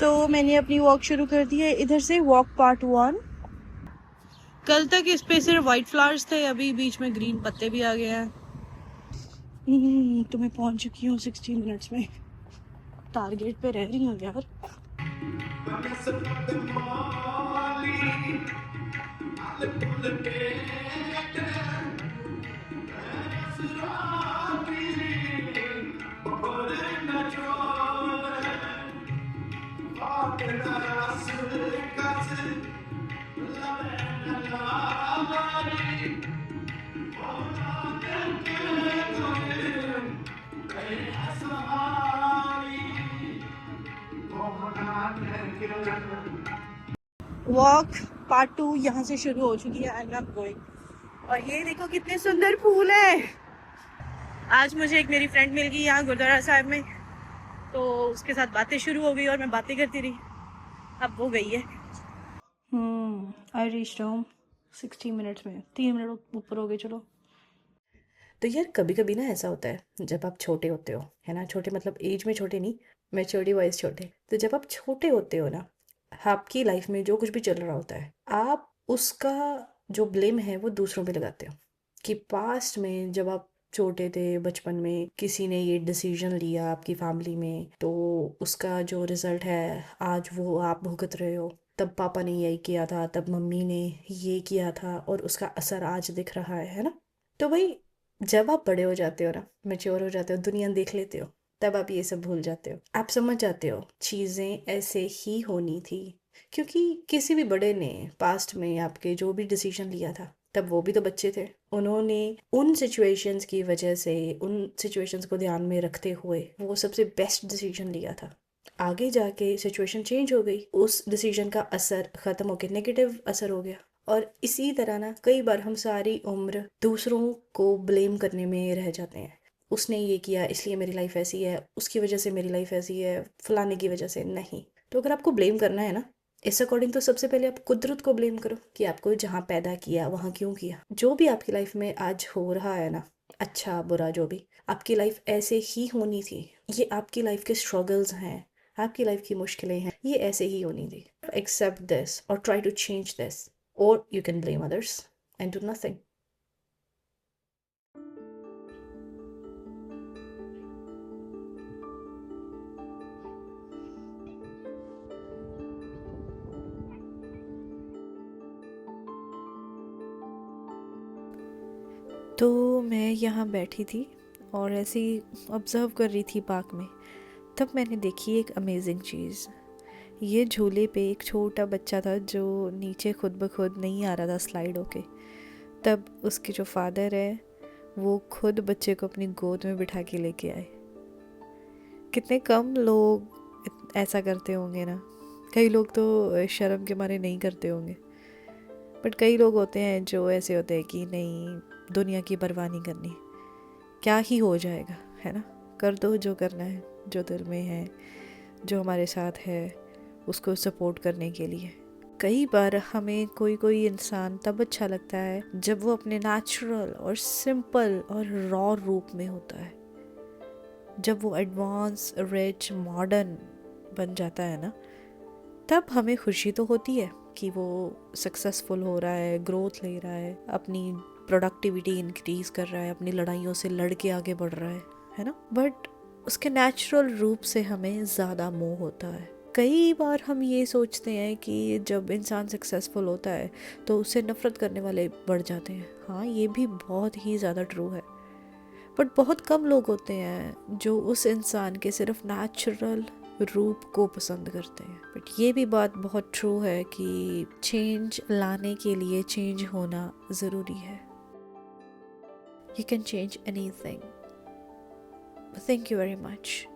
तो मैंने अपनी वॉक शुरू कर दी है इधर से, वॉक पार्ट 1। कल तक इस पे सिर्फ वाइट फ्लावर्स थे, अभी बीच में ग्रीन पत्ते भी आ गए हैं। तो मैं पहुंच चुकी हूँ 16 मिनट्स में, टारगेट पे रह रही हूँ यार। वॉक पार्ट 2 यहाँ से शुरू हो चुकी है एंड आई एम गोइंग। और ये देखो कितने सुंदर फूल है। आज मुझे एक मेरी फ्रेंड मिल गई यहाँ गुरुद्वारा साहब में, तो उसके साथ बातें शुरू हो गई और मैं बातें करती रही, अब वो गई है। आई रीच्ड होम 60 मिनट्स में, 3 मिनट ऊपर हो गए। चलो। तो यार कभी कभी ना ऐसा होता है जब आप छोटे होते हो, है ना, छोटे मतलब एज में छोटे नहीं, मैच्योरिटी वाइज छोटे। तो जब आप छोटे होते हो ना, आपकी लाइफ में जो कुछ भी चल रहा होता है, आप उसका जो ब्लेम है वो दूसरों पे लगाते हो। कि पास्ट में जब आप छोटे थे, बचपन में किसी ने ये डिसीजन लिया आपकी फैमिली में, तो उसका जो रिजल्ट है आज वो आप भुगत रहे हो। तब पापा ने यही किया था, तब मम्मी ने ये किया था, और उसका असर आज दिख रहा है ना। तो भाई, जब आप बड़े हो जाते हो ना, मैच्योर हो जाते हो, दुनिया देख लेते हो, तब आप ये सब भूल जाते हो। आप समझ जाते हो चीज़ें ऐसे ही होनी थी। क्योंकि किसी भी बड़े ने पास्ट में आपके जो भी डिसीजन लिया था, तब वो भी तो बच्चे थे। उन्होंने उन सिचुएशंस की वजह से, उन सिचुएशंस को ध्यान में रखते हुए वो सबसे बेस्ट डिसीजन लिया था। आगे जाके सिचुएशन चेंज हो गई, उस डिसीजन का असर ख़त्म हो गया, नेगेटिव असर हो गया। और इसी तरह ना कई बार हम सारी उम्र दूसरों को ब्लेम करने में रह जाते हैं। उसने ये किया इसलिए मेरी लाइफ ऐसी है, उसकी वजह से मेरी लाइफ ऐसी है, फलाने की वजह से नहीं। तो अगर आपको ब्लेम करना है ना, इस अकॉर्डिंग तो सबसे पहले आप कुदरत को ब्लेम करो कि आपको जहाँ पैदा किया वहाँ क्यों किया। जो भी आपकी लाइफ में आज हो रहा है ना, अच्छा बुरा जो भी, आपकी लाइफ ऐसे ही होनी थी। ये आपकी लाइफ के स्ट्रगल्स हैं, आपकी लाइफ की मुश्किलें हैं, ये ऐसे ही होनी थी। एक्सेप्ट दिस और ट्राई टू चेंज दिस, और you can blame others and do nothing. तो मैं यहाँ बैठी थी और ऐसे ही ऑब्ज़र्व कर रही थी पार्क में। तब मैंने देखी एक अमेजिंग चीज़। ये झूले पे एक छोटा बच्चा था जो नीचे खुद ब खुद नहीं आ रहा था स्लाइड होके। तब उसके जो फादर है वो खुद बच्चे को अपनी गोद में बिठा के लेके आए। कितने कम लोग ऐसा करते होंगे ना। कई लोग तो शर्म के मारे नहीं करते होंगे, बट कई लोग होते हैं जो ऐसे होते हैं कि नहीं, दुनिया की परवाह नहीं करनी, क्या ही हो जाएगा, है ना। कर दो जो करना है, जो दिल में है, जो हमारे साथ है, उसको सपोर्ट करने के लिए। कई बार हमें कोई कोई इंसान तब अच्छा लगता है जब वो अपने नेचुरल और सिंपल और रॉ रूप में होता है। जब वो एडवांस, रिच, मॉडर्न बन जाता है ना, तब हमें खुशी तो होती है कि वो सक्सेसफुल हो रहा है, ग्रोथ ले रहा है, अपनी प्रोडक्टिविटी इंक्रीज कर रहा है, अपनी लड़ाइयों से लड़ के आगे बढ़ रहा है ना। बट उसके नेचुरल रूप से हमें ज़्यादा मोह होता है। कई बार हम ये सोचते हैं कि जब इंसान सक्सेसफुल होता है तो उससे नफ़रत करने वाले बढ़ जाते हैं। हाँ, ये भी बहुत ही ज़्यादा ट्रू है। बट बहुत कम लोग होते हैं जो उस इंसान के सिर्फ नेचुरल रूप को पसंद करते हैं। बट ये भी बात बहुत ट्रू है कि चेंज लाने के लिए चेंज होना ज़रूरी है। You can change anything. Thank you very much.